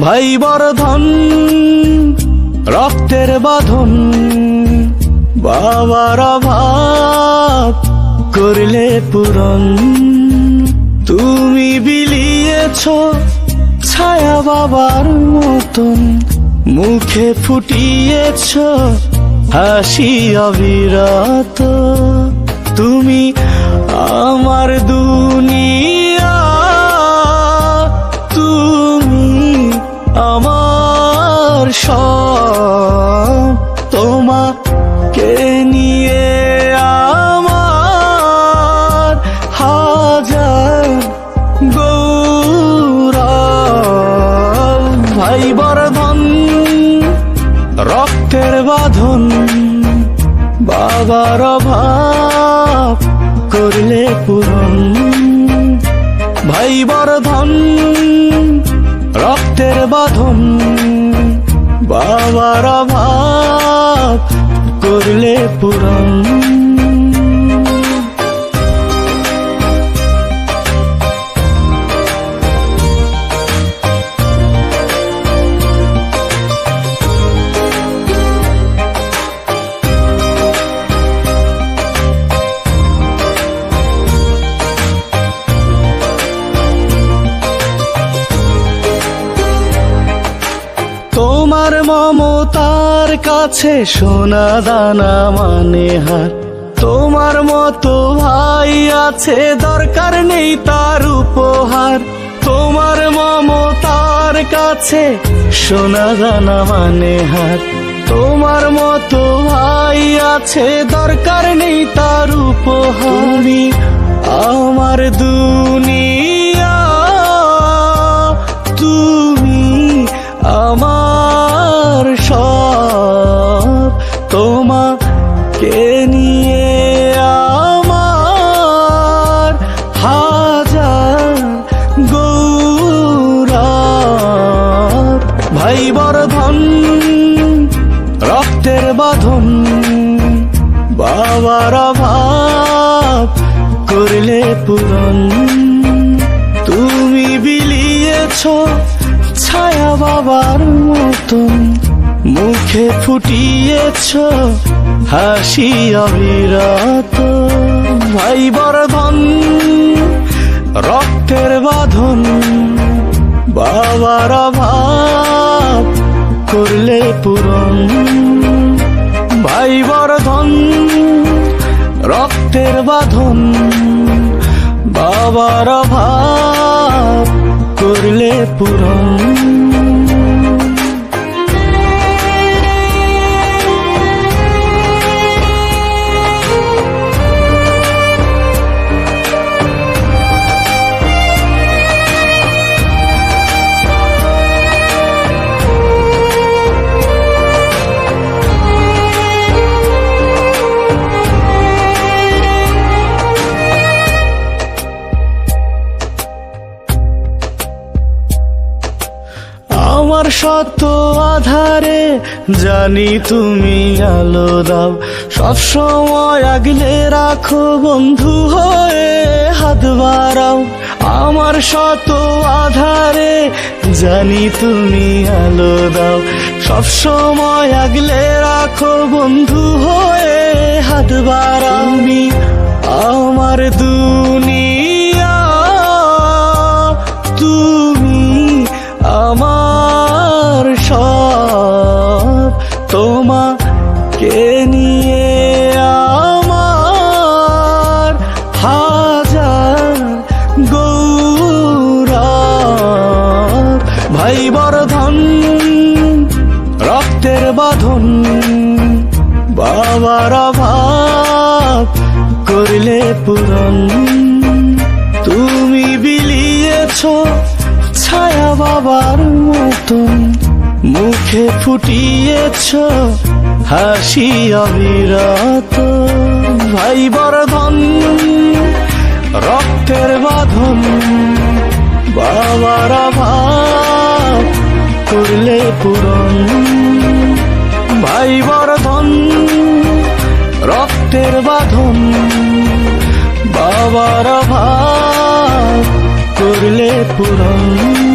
ভাই বর্ধন রক্তের বাঁধন, বাবার অভাব করলে পূরণ। তুমি বিলিয়েছ ছায়া বাবার মতন, মুখে ফুটিয়েছ হাসি অবিরত। তুমি আমার দুনিয়া, তুমি আমার সব। তোমাকে নিয়ে আমার হাজার গৌরব। ভাই বর্ধন রক্তের বাঁধন, বাবার অভাব করলে পূরণ। ভাই বর্ধন রক্তের বাঁধন, বাবার অভাব করলে পূরণ। তোমার মমতার কাছে সোনা দানা মানে হার। তোমার মতো ভাই আছে, দরকার নেই তার উপহার। তোমার মমতার কাছে সোনা দানা মানে হার। তোমার মতো ভাই আছে, দরকার নেই তার উপহার। আমার দুনিয়া, তুমি আমার সব। তোমাকে নিয়ে আমার হাজার গৌরব। ভাই বর্ধন রক্তের বাঁধন, বাবার অভাব করলে পূরণ। তুমি বিলিয়েছ ছায়া বাবার মতন, মুখে ফুটিয়েছ হাসি অবিরত। ভাই বর্ধন রক্তের বাঁধন, বাবার অভাব করলে পূরণ। ভাই বর্ধন রক্তের বাঁধন, বাবার অভাব করলে পূরণ। আমার শত আধারে জানি তুমি আলো দাও, সবসময় আগলে রাখো বন্ধু হয়ে হাত বাড়াও। আমার শত আধারে জানি তুমি আলো দাও, সবসময় আগলে রাখো বন্ধু হয়ে হাত বাড়াও। তুমি আমার দুনিয়া, তুমি আমার সব। তোমাকে নিয়ে আমার হাজার গৌরব। ভাই বর্ধন রক্তের বাঁধন, বাবার অভাব করলে পূরণ। তুমি বিলিয়েছ ছায়া বাবার মতন, মুখে ফুটিয়েছ হাসি অবিরত। ভাই বর্ধন রক্তের বাঁধন, বাবার অভাব করলে পূরণ। ভাই বর্ধন রক্তের বাঁধন বাবার অভাব করলে পূরণ